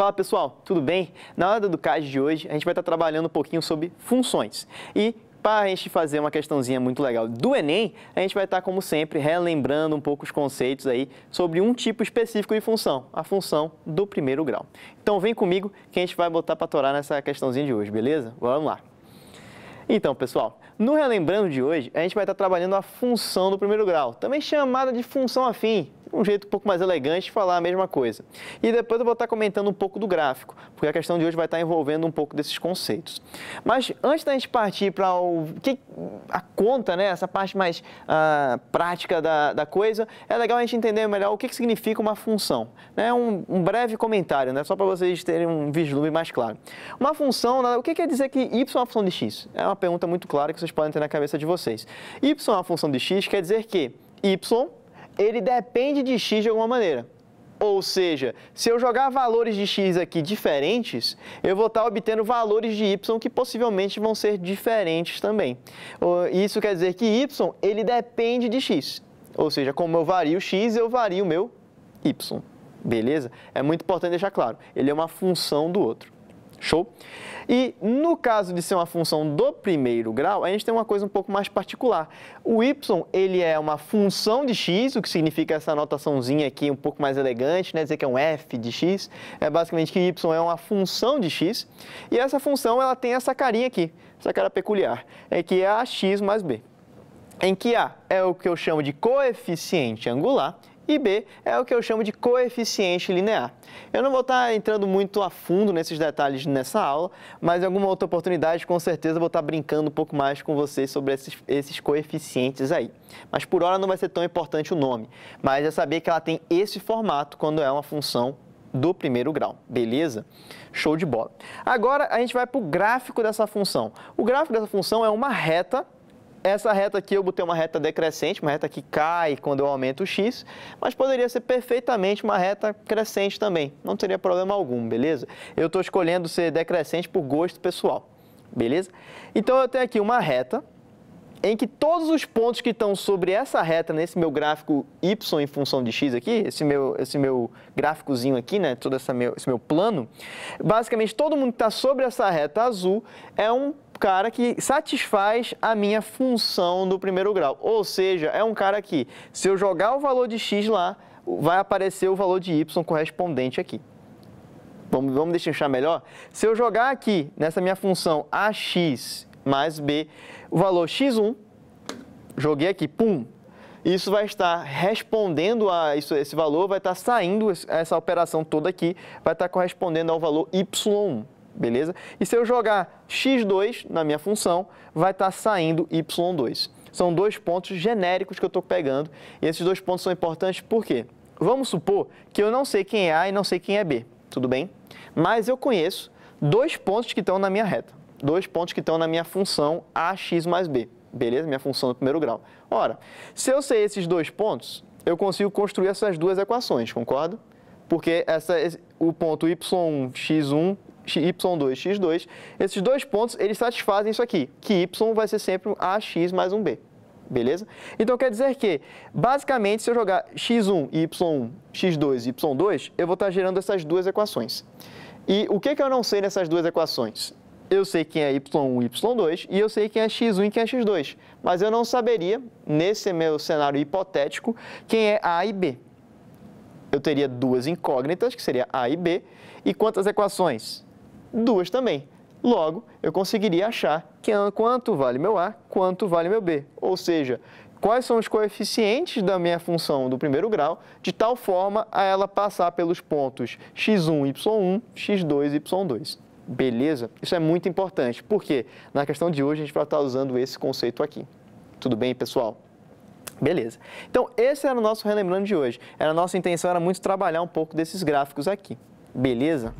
Fala pessoal, tudo bem? Na aula do CAD de hoje a gente vai estar trabalhando um pouquinho sobre funções e para a gente fazer uma questãozinha muito legal do Enem, a gente vai estar como sempre relembrando um pouco os conceitos aí sobre um tipo específico de função, a função do primeiro grau. Então vem comigo que a gente vai botar para torar nessa questãozinha de hoje, beleza? Vamos lá! Então pessoal, no Relembrando de hoje a gente vai estar trabalhando a função do primeiro grau, também chamada de função afim, um jeito um pouco mais elegante de falar a mesma coisa. E depois eu vou estar comentando um pouco do gráfico, porque a questão de hoje vai estar envolvendo um pouco desses conceitos. Mas antes da gente partir para a conta, né, essa parte mais prática da coisa, é legal a gente entender melhor o que significa uma função. Né? Um breve comentário, né, só para vocês terem um vislumbre mais claro. Uma função, o que quer dizer que y é uma função de x? É uma pergunta muito clara que vocês podem ter na cabeça de vocês. Y é uma função de x, quer dizer que y ele depende de x de alguma maneira. Ou seja, se eu jogar valores de x aqui diferentes, eu vou estar obtendo valores de y que possivelmente vão ser diferentes também. Isso quer dizer que y, ele depende de x. Ou seja, como eu vario x, eu vario o meu y. Beleza? É muito importante deixar claro. Ele é uma função do outro. Show? E no caso de ser uma função do primeiro grau, a gente tem uma coisa um pouco mais particular. O y, ele é uma função de x, o que significa essa anotaçãozinha aqui um pouco mais elegante, né? Dizer que é um f de x. É basicamente que y é uma função de x. E essa função, ela tem essa carinha aqui, essa cara peculiar, que é a x mais b. Em que a é o que eu chamo de coeficiente angular, e B é o que eu chamo de coeficiente linear. Eu não vou estar entrando muito a fundo nesses detalhes nessa aula, mas em alguma outra oportunidade, com certeza, vou estar brincando um pouco mais com vocês sobre esses coeficientes aí. Mas por hora não vai ser tão importante o nome, mas é saber que ela tem esse formato quando é uma função do primeiro grau, beleza? Show de bola. Agora a gente vai para o gráfico dessa função. O gráfico dessa função é uma reta. Essa reta aqui eu botei uma reta decrescente, uma reta que cai quando eu aumento o x, mas poderia ser perfeitamente uma reta crescente também, não teria problema algum, beleza? Eu estou escolhendo ser decrescente por gosto pessoal, beleza? Então eu tenho aqui uma reta em que todos os pontos que estão sobre essa reta, nesse meu gráfico y em função de x aqui, esse meu gráficozinho aqui, né, todo esse meu plano, basicamente todo mundo que está sobre essa reta azul é um cara que satisfaz a minha função do primeiro grau. Ou seja, é um cara que, se eu jogar o valor de x lá, vai aparecer o valor de y correspondente aqui. Vamos deixar melhor? Se eu jogar aqui, nessa minha função ax mais b, o valor x1, joguei aqui, pum, isso vai estar respondendo a esse valor, vai estar saindo, essa operação toda aqui, vai estar correspondendo ao valor y1. Beleza? E se eu jogar x2 na minha função, vai estar saindo y2. São dois pontos genéricos que eu estou pegando. E esses dois pontos são importantes por quê? Vamos supor que eu não sei quem é A e não sei quem é B, tudo bem? Mas eu conheço dois pontos que estão na minha reta. Dois pontos que estão na minha função ax mais b. Beleza? Minha função do primeiro grau. Ora, se eu sei esses dois pontos, eu consigo construir essas duas equações, concorda? Porque o ponto y1, x1, y2, x2, esses dois pontos, eles satisfazem isso aqui, que y vai ser sempre um ax mais um b, beleza? Então, quer dizer que, basicamente, se eu jogar x1 e y1, x2 e y2, eu vou estar gerando essas duas equações. E o que eu não sei nessas duas equações? Eu sei quem é y1 e y2 e eu sei quem é x1 e quem é x2, mas eu não saberia, nesse meu cenário hipotético, quem é a e b. Eu teria duas incógnitas, que seria a e b, e quantas equações? Duas também. Logo, eu conseguiria achar quanto vale meu A, quanto vale meu B. Ou seja, quais são os coeficientes da minha função do primeiro grau, de tal forma a ela passar pelos pontos x1, y1, x2 e y2. Beleza? Isso é muito importante, porque na questão de hoje a gente vai estar usando esse conceito aqui. Tudo bem, pessoal? Beleza. Então, esse era o nosso Relembrando de hoje. A nossa intenção era muito trabalhar um pouco desses gráficos aqui. Beleza?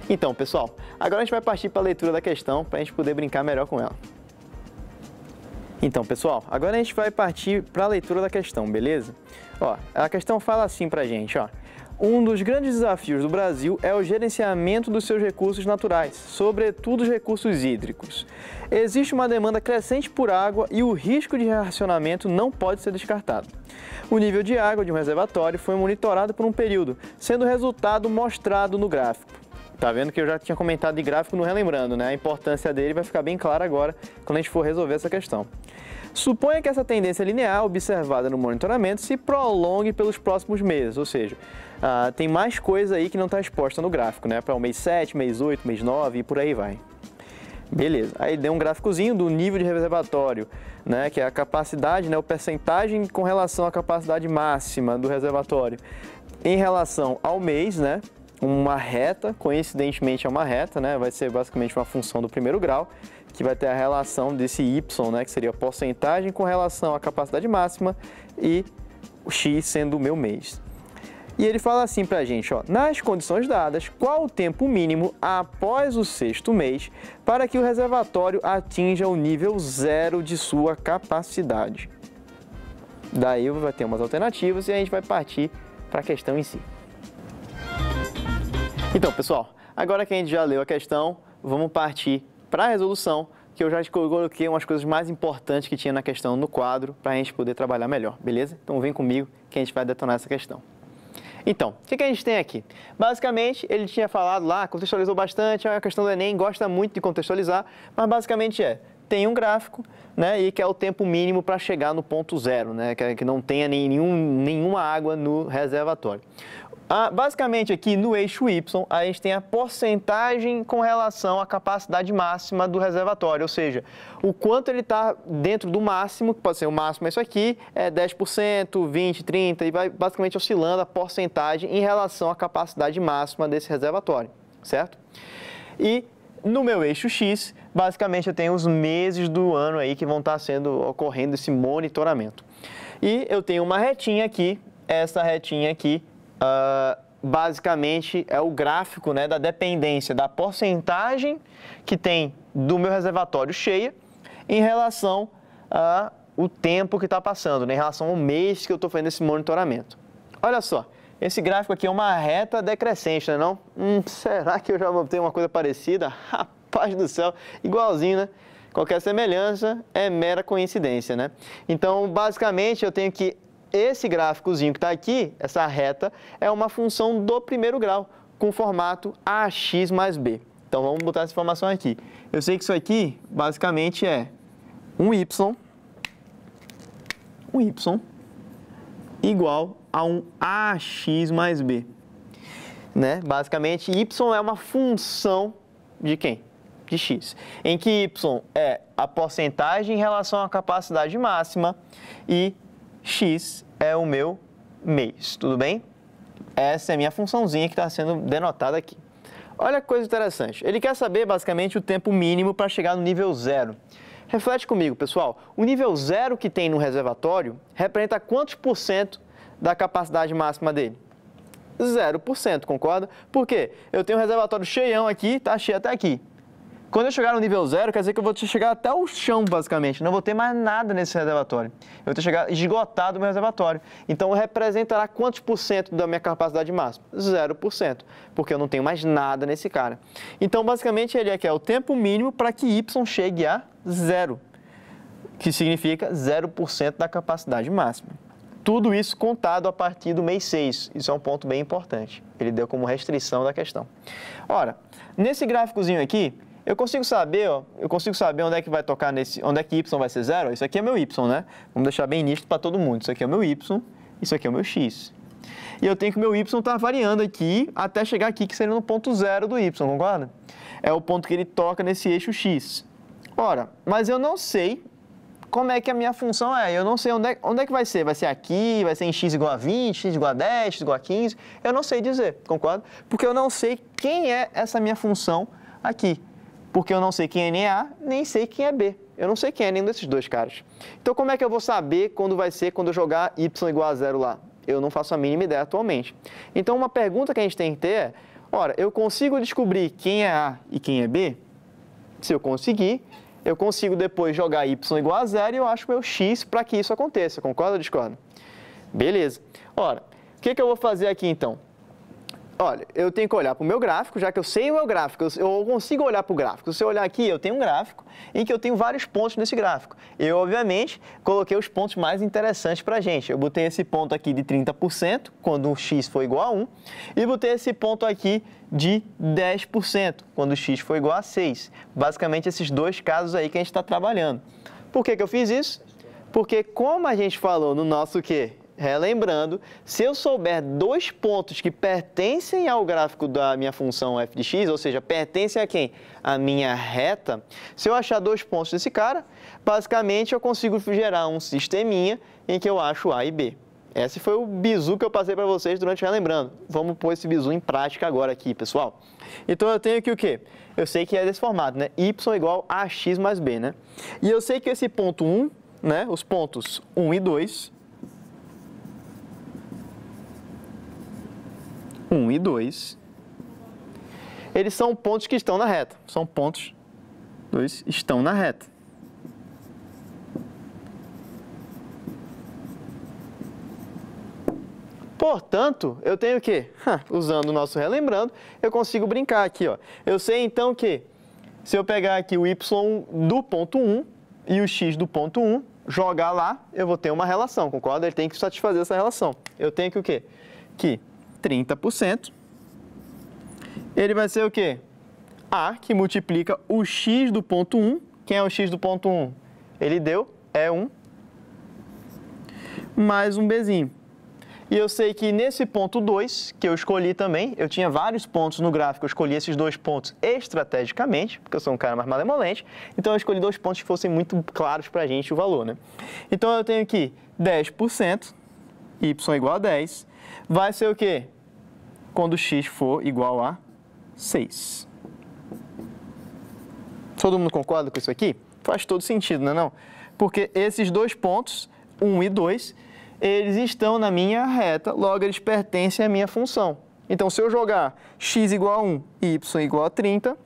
Então, pessoal, agora a gente vai partir para a leitura da questão para a gente poder brincar melhor com ela. Então, pessoal, agora a gente vai partir para a leitura da questão, beleza? Ó, a questão fala assim para a gente, ó. Um dos grandes desafios do Brasil é o gerenciamento dos seus recursos naturais, sobretudo os recursos hídricos. Existe uma demanda crescente por água e o risco de racionamento não pode ser descartado. O nível de água de um reservatório foi monitorado por um período, sendo o resultado mostrado no gráfico. Tá vendo que eu já tinha comentado de gráfico no Relembrando, né? A importância dele vai ficar bem clara agora quando a gente for resolver essa questão. Suponha que essa tendência linear observada no monitoramento se prolongue pelos próximos meses, ou seja, tem mais coisa aí que não está exposta no gráfico, né? Para o mês 7, mês 8, mês 9 e por aí vai. Beleza, aí deu um gráficozinho do nível de reservatório, né? Que é a capacidade, né? O percentagem com relação à capacidade máxima do reservatório em relação ao mês, né? Uma reta, coincidentemente é uma reta, né? Vai ser basicamente uma função do primeiro grau, que vai ter a relação desse y, né? Que seria a porcentagem com relação à capacidade máxima e o x sendo o meu mês. E ele fala assim pra gente, ó, nas condições dadas, qual o tempo mínimo após o 6º mês para que o reservatório atinja o nível 0 de sua capacidade? Daí vai ter umas alternativas e a gente vai partir para a questão em si. Então, pessoal, agora que a gente já leu a questão, vamos partir para a resolução, que eu já coloquei umas coisas mais importantes que tinha na questão no quadro para a gente poder trabalhar melhor, beleza? Então vem comigo que a gente vai detonar essa questão. Então, o que a gente tem aqui? Basicamente, ele tinha falado lá, contextualizou bastante, a questão do Enem gosta muito de contextualizar, mas basicamente tem um gráfico, né, e que é o tempo mínimo para chegar no ponto 0, né, que não tenha nenhuma água no reservatório. Basicamente aqui no eixo Y, a gente tem a porcentagem com relação à capacidade máxima do reservatório, ou seja, o quanto ele está dentro do máximo, que pode ser o máximo é isso aqui, é 10%, 20%, 30%, e vai basicamente oscilando a porcentagem em relação à capacidade máxima desse reservatório, certo? E no meu eixo X, basicamente eu tenho os meses do ano aí que vão estar ocorrendo esse monitoramento. E eu tenho uma retinha aqui, essa retinha aqui, basicamente é o gráfico, né, da dependência da porcentagem que tem do meu reservatório cheia em relação ao tempo que está passando, né, em relação ao mês que eu estou fazendo esse monitoramento. Olha só, esse gráfico aqui é uma reta decrescente, né, não? Será que eu já vou ter uma coisa parecida? Rapaz do céu, igualzinho, né? Qualquer semelhança é mera coincidência, né? Então, basicamente, eu tenho que esse gráficozinho que está aqui, essa reta, é uma função do primeiro grau, com formato AX mais B. Então, vamos botar essa informação aqui. Eu sei que isso aqui, basicamente, é um Y igual a um AX mais B. Né? Basicamente, Y é uma função de quem? De X. Em que Y é a porcentagem em relação à capacidade máxima e X é o meu mês, tudo bem? Essa é a minha funçãozinha que está sendo denotada aqui. Olha que coisa interessante. Ele quer saber, basicamente, o tempo mínimo para chegar no nível 0. Reflete comigo, pessoal. O nível 0 que tem no reservatório representa quantos por cento da capacidade máxima dele? 0%, concorda? Por quê? Eu tenho um reservatório cheião aqui, tá cheio até aqui. Quando eu chegar no nível 0, quer dizer que eu vou chegar até o chão, basicamente. Não vou ter mais nada nesse reservatório. Eu vou chegar esgotado o meu reservatório. Então, representará quantos por cento da minha capacidade máxima? 0%, porque eu não tenho mais nada nesse cara. Então, basicamente, ele quer o tempo mínimo para que Y chegue a 0, que significa 0% da capacidade máxima. Tudo isso contado a partir do mês 6. Isso é um ponto bem importante. Ele deu como restrição da questão. Ora, nesse gráficozinho aqui, eu consigo saber onde é que vai tocar onde é que Y vai ser 0. Isso aqui é meu Y, né? Vamos deixar bem nítido para todo mundo. Isso aqui é o meu Y, isso aqui é o meu X. E eu tenho que o meu Y está variando aqui até chegar aqui, que seria no ponto 0 do Y, concorda? É o ponto que ele toca nesse eixo X. Ora, mas eu não sei como é que a minha função é. Eu não sei onde é que vai ser. Vai ser aqui, vai ser em x igual a 20, x igual a 10, x igual a 15. Eu não sei dizer, concorda? Porque eu não sei quem é essa minha função aqui. Porque eu não sei quem é nem A, nem sei quem é B. Eu não sei quem é nenhum desses dois caras. Então, como é que eu vou saber quando vai ser quando eu jogar y igual a 0 lá? Eu não faço a mínima ideia atualmente. Então, uma pergunta que a gente tem que ter é, ora, eu consigo descobrir quem é A e quem é B? Se eu conseguir, eu consigo depois jogar y igual a 0 e eu acho meu x para que isso aconteça. Concorda ou discorda? Beleza. Ora, o que eu vou fazer aqui então? Olha, eu tenho que olhar para o meu gráfico, já que eu sei o meu gráfico, eu consigo olhar para o gráfico. Se eu olhar aqui, eu tenho um gráfico em que eu tenho vários pontos nesse gráfico. Eu, obviamente, coloquei os pontos mais interessantes para a gente. Eu botei esse ponto aqui de 30%, quando o x for igual a 1, e botei esse ponto aqui de 10%, quando o x for igual a 6. Basicamente, esses dois casos aí que a gente está trabalhando. Por que eu fiz isso? Porque, como a gente falou no nosso quê? Relembrando, se eu souber dois pontos que pertencem ao gráfico da minha função f de x, ou seja, pertencem a quem? A minha reta, se eu achar dois pontos desse cara, basicamente eu consigo gerar um sisteminha em que eu acho A e B. Esse foi o bizu que eu passei para vocês durante o Relembrando. Vamos pôr esse bizu em prática agora aqui, pessoal. Então eu tenho aqui o quê? Eu sei que é desse formato, né? Y igual a x mais b, né? E eu sei que esse ponto 1, né? Os pontos 1 e 2... 1 e 2, eles são pontos que estão na reta. São pontos, 2 estão na reta. Portanto, eu tenho o quê? Usando o nosso Relembrando, eu consigo brincar aqui, ó. Eu sei então que, se eu pegar aqui o y do ponto 1 e o x do ponto 1, jogar lá, eu vou ter uma relação, concorda? Ele tem que satisfazer essa relação. Eu tenho que o quê? Que 30%, ele vai ser o quê? A, que multiplica o x do ponto 1. Quem é o x do ponto 1? Ele deu, é 1, mais um bzinho. E eu sei que nesse ponto 2, que eu escolhi também, eu tinha vários pontos no gráfico, eu escolhi esses dois pontos estrategicamente, porque eu sou um cara mais malemolente, então eu escolhi dois pontos que fossem muito claros para a gente o valor, né? Então eu tenho aqui 10%, y igual a 10, vai ser o quê? Quando x for igual a 6. Todo mundo concorda com isso aqui? Faz todo sentido, não é não? Porque esses dois pontos, 1 e 2, eles estão na minha reta, logo eles pertencem à minha função. Então, se eu jogar x igual a 1 e y igual a 30,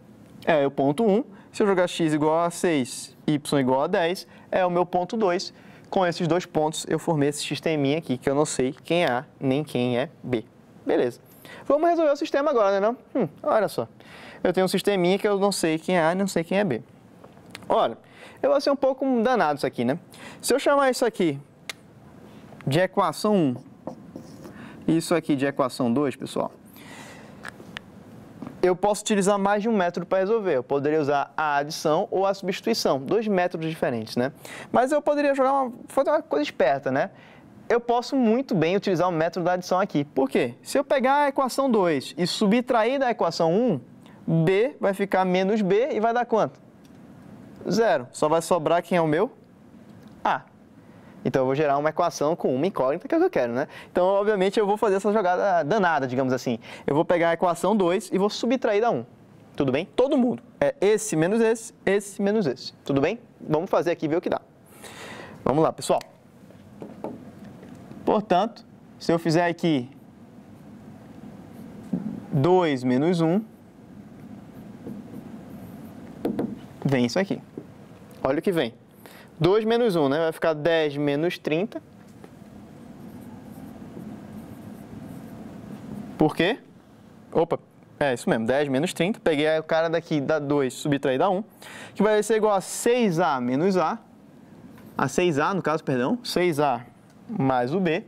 é o ponto 1. Se eu jogar x igual a 6 e y igual a 10, é o meu ponto 2. Com esses dois pontos, eu formei esse sisteminha aqui, que eu não sei quem é A nem quem é B. Beleza. Vamos resolver o sistema agora, né não? Olha só. Eu tenho um sisteminha que eu não sei quem é A e não sei quem é B. Olha, eu vou ser um pouco danado isso aqui, né? Se eu chamar isso aqui de equação 1 e isso aqui de equação 2, pessoal, eu posso utilizar mais de um método para resolver. Eu poderia usar a adição ou a substituição, dois métodos diferentes, né? Mas eu poderia fazer uma coisa esperta, né? Eu posso muito bem utilizar o método da adição aqui. Por quê? Se eu pegar a equação 2 e subtrair da equação 1, B vai ficar menos B e vai dar quanto? 0. Só vai sobrar quem é o meu? A. Então, eu vou gerar uma equação com uma incógnita que é o que eu quero, né? Então, obviamente, eu vou fazer essa jogada danada, digamos assim. Eu vou pegar a equação 2 e vou subtrair da 1. Tudo bem? Todo mundo. É esse menos esse menos esse. Tudo bem? Vamos fazer aqui e ver o que dá. Vamos lá, pessoal. Portanto, se eu fizer aqui 2 menos 1, vem isso aqui. Olha o que vem. 2 menos 1, né? Vai ficar 10 menos 30. Por quê? Opa, é isso mesmo, 10 menos 30. Peguei o cara daqui, da 2, subtrair da 1, que vai ser igual a 6A menos A. A 6A, no caso, perdão. 6A mais o B.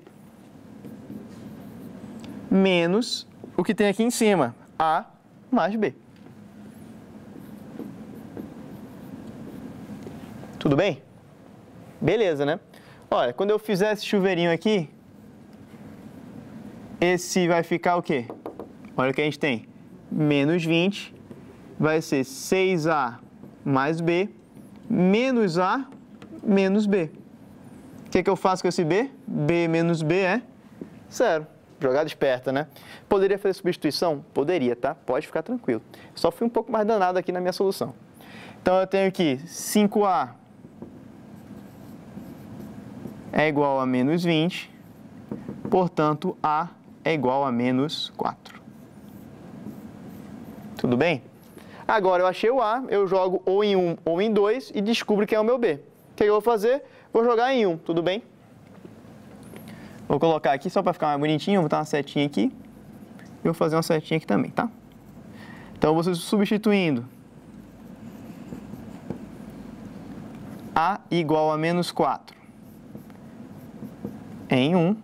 Menos o que tem aqui em cima, A mais B. Tudo bem? Beleza, né? Olha, quando eu fizer esse chuveirinho aqui, esse vai ficar o quê? Olha o que a gente tem. Menos 20 vai ser 6A mais B, menos A, menos B. O que eu faço com esse B? B menos B é 0. Jogada esperta, né? Poderia fazer substituição? Poderia, tá? Pode ficar tranquilo. Só fui um pouco mais danado aqui na minha solução. Então, eu tenho aqui 5A é igual a menos 20, portanto, A é igual a menos 4. Tudo bem? Agora, eu achei o A, eu jogo ou em 1 ou em 2 e descubro quem é o meu B. O que eu vou fazer? Vou jogar em 1, tudo bem? Vou colocar aqui só para ficar mais bonitinho, vou botar uma setinha aqui. e vou fazer uma setinha aqui também, tá? Então, você substituindo A igual a menos 4 em 1.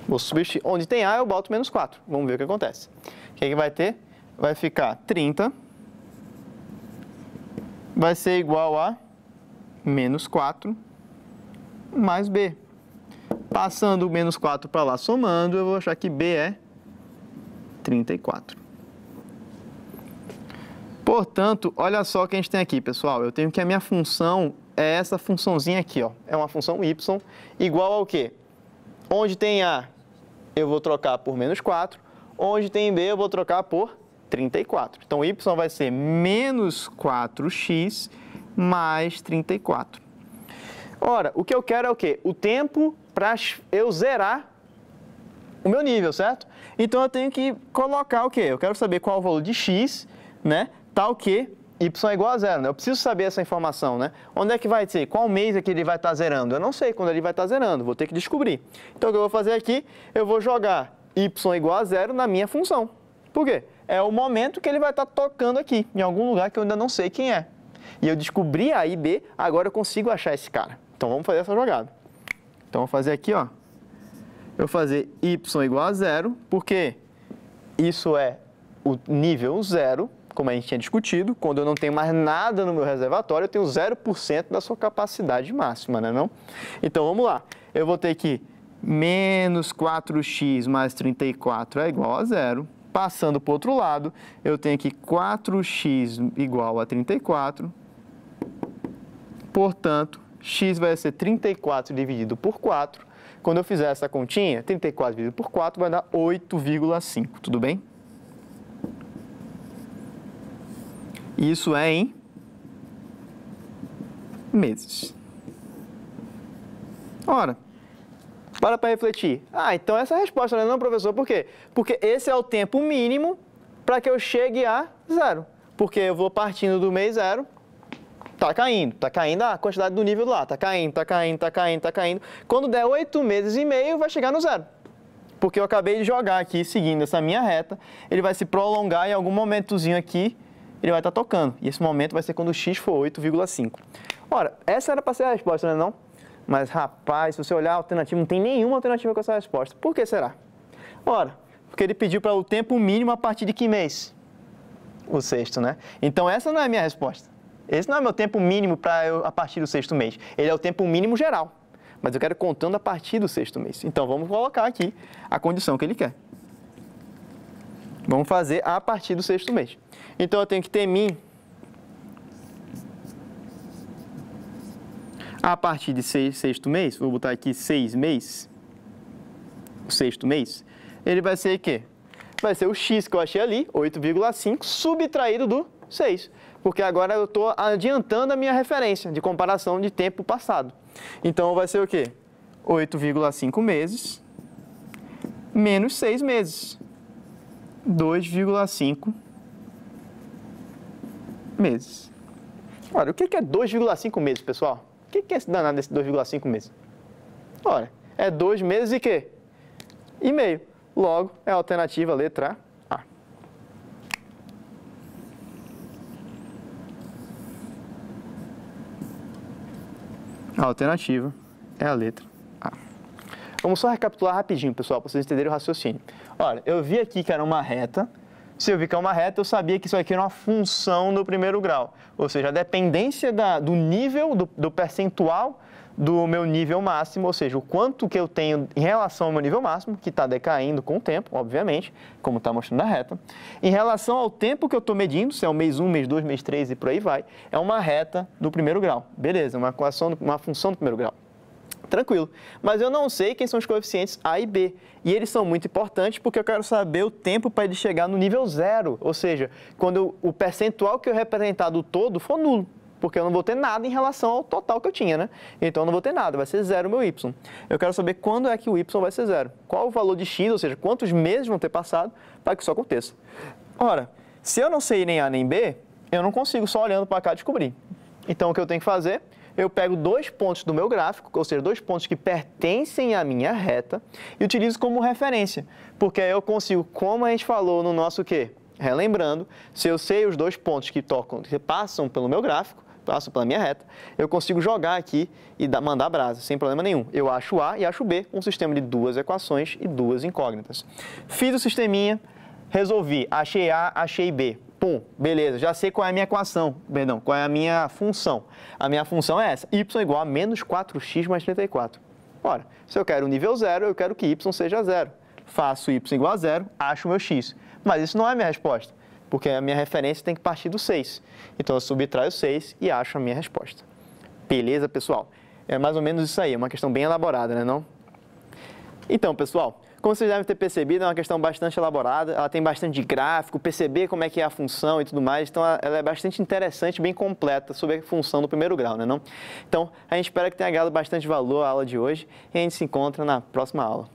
Vou substituir. Onde tem A, eu boto menos 4. Vamos ver o que acontece. O que vai ter? Vai ficar 30. Vai ser igual a menos 4 mais B. Passando o menos 4 para lá, somando, eu vou achar que B é 34. Portanto, olha só o que a gente tem aqui, pessoal. Eu tenho que a minha função é essa funçãozinha aqui, ó. É uma função y igual ao quê? Onde tem A, eu vou trocar por menos 4. Onde tem B, eu vou trocar por 34. Então, y vai ser menos 4x mais 34. Ora, o que eu quero é o quê? O tempo para eu zerar o meu nível, certo? Então, eu tenho que colocar o quê? Eu quero saber qual é o valor de x, né? Tal que y é igual a zero, né? Eu preciso saber essa informação, né? Onde é que vai ser? Qual mês é que ele vai estar zerando? Eu não sei quando ele vai estar zerando, vou ter que descobrir. Então, o que eu vou fazer aqui? Eu vou jogar y igual a zero na minha função. Por quê? É o momento que ele vai estar tocando aqui, em algum lugar que eu ainda não sei quem é. E eu descobri A e B, agora eu consigo achar esse cara. Então, vamos fazer essa jogada. Então, eu vou fazer aqui, ó. Eu vou fazer y igual a zero, porque isso é o nível zero, como a gente tinha discutido. Quando eu não tenho mais nada no meu reservatório, eu tenho 0% da sua capacidade máxima, né, não? Então, vamos lá. Eu vou ter que menos 4x mais 34 é igual a zero. Passando para o outro lado, eu tenho aqui 4x igual a 34. Portanto, x vai ser 34 dividido por 4. Quando eu fizer essa continha, 34 dividido por 4 vai dar 8,5. Tudo bem? Isso é em meses. Ora, para refletir. Então essa é a resposta, não é não, professor? Por quê? Porque esse é o tempo mínimo para que eu chegue a zero. Porque eu vou partindo do mês zero, tá caindo a quantidade do nível lá, tá caindo. Quando der 8 meses e meio, vai chegar no zero. Porque eu acabei de jogar aqui, seguindo essa minha reta, ele vai se prolongar em algum momentozinho aqui, ele vai estar tocando. E esse momento vai ser quando o x for 8,5. Ora, essa era para ser a resposta, não é não? Mas, rapaz, se você olhar a alternativa, não tem nenhuma alternativa com essa resposta. Por que será? Ora, porque ele pediu para o tempo mínimo a partir de que mês? O sexto, né? Então, essa não é a minha resposta. Esse não é meu tempo mínimo a partir do sexto mês. Ele é o tempo mínimo geral. Mas eu quero contando a partir do sexto mês. Então, vamos colocar aqui a condição que ele quer. Vamos fazer a partir do sexto mês. Então, eu tenho que ter min a partir de sexto mês, vou botar aqui 6 meses, o sexto mês, ele vai ser o quê? Vai ser o x que eu achei ali, 8,5, subtraído do 6. Porque agora eu estou adiantando a minha referência de comparação de tempo passado. Então, vai ser o quê? 8,5 meses menos 6 meses. 2,5 meses. Ora, o que é 2,5 meses, pessoal? O que é esse danado desse 2,5 meses? Ora, é 2 meses e quê? E meio. Logo, é a alternativa letra A. A alternativa é a letra A. Vamos só recapitular rapidinho, pessoal, para vocês entenderem o raciocínio. Olha, eu vi aqui que era uma reta. Se eu vi que é uma reta, eu sabia que isso aqui era uma função do primeiro grau. Ou seja, a dependência do nível, do percentual do meu nível máximo, ou seja, o quanto que eu tenho em relação ao meu nível máximo, que está decaindo com o tempo, obviamente, como está mostrando na reta. Em relação ao tempo que eu estou medindo, se é o mês 1, mês 2, mês 3 e por aí vai, é uma reta do primeiro grau. Beleza, uma função do primeiro grau. Tranquilo. Mas eu não sei quem são os coeficientes A e B. E eles são muito importantes porque eu quero saber o tempo para ele chegar no nível zero. Ou seja, quando o percentual que eu representar do todo for nulo. Porque eu não vou ter nada em relação ao total que eu tinha, né? Então eu não vou ter nada, vai ser zero o meu y. Eu quero saber quando é que o y vai ser zero. Qual o valor de x, ou seja, quantos meses vão ter passado para que isso aconteça. Ora, se eu não sei nem A nem B, eu não consigo só olhando para cá descobrir. Então o que eu tenho que fazer? eu pego 2 pontos do meu gráfico, ou seja, 2 pontos que pertencem à minha reta, e utilizo como referência, porque aí eu consigo, como a gente falou no nosso quê? Relembrando, se eu sei os 2 pontos que passam pelo meu gráfico, passam pela minha reta, eu consigo jogar aqui e mandar brasa, sem problema nenhum. Eu acho A e acho B, um sistema de 2 equações e 2 incógnitas. Fiz o sisteminha, resolvi, achei A, achei B. Pum, beleza, já sei qual é a minha equação, perdão, qual é a minha função. A minha função é essa, y igual a menos 4x mais 34. Ora, se eu quero o nível 0, eu quero que y seja 0. Faço y igual a 0, acho o meu x. Mas isso não é a minha resposta, porque a minha referência tem que partir do 6. Então eu subtraio o 6 e acho a minha resposta. Beleza, pessoal? É mais ou menos isso aí, é uma questão bem elaborada, né não? Então, pessoal, como vocês devem ter percebido, é uma questão bastante elaborada, ela tem bastante de gráfico, perceber como é que é a função e tudo mais, então ela é bastante interessante, bem completa sobre a função do primeiro grau, né não? Então, a gente espera que tenha agregado bastante valor à aula de hoje e a gente se encontra na próxima aula.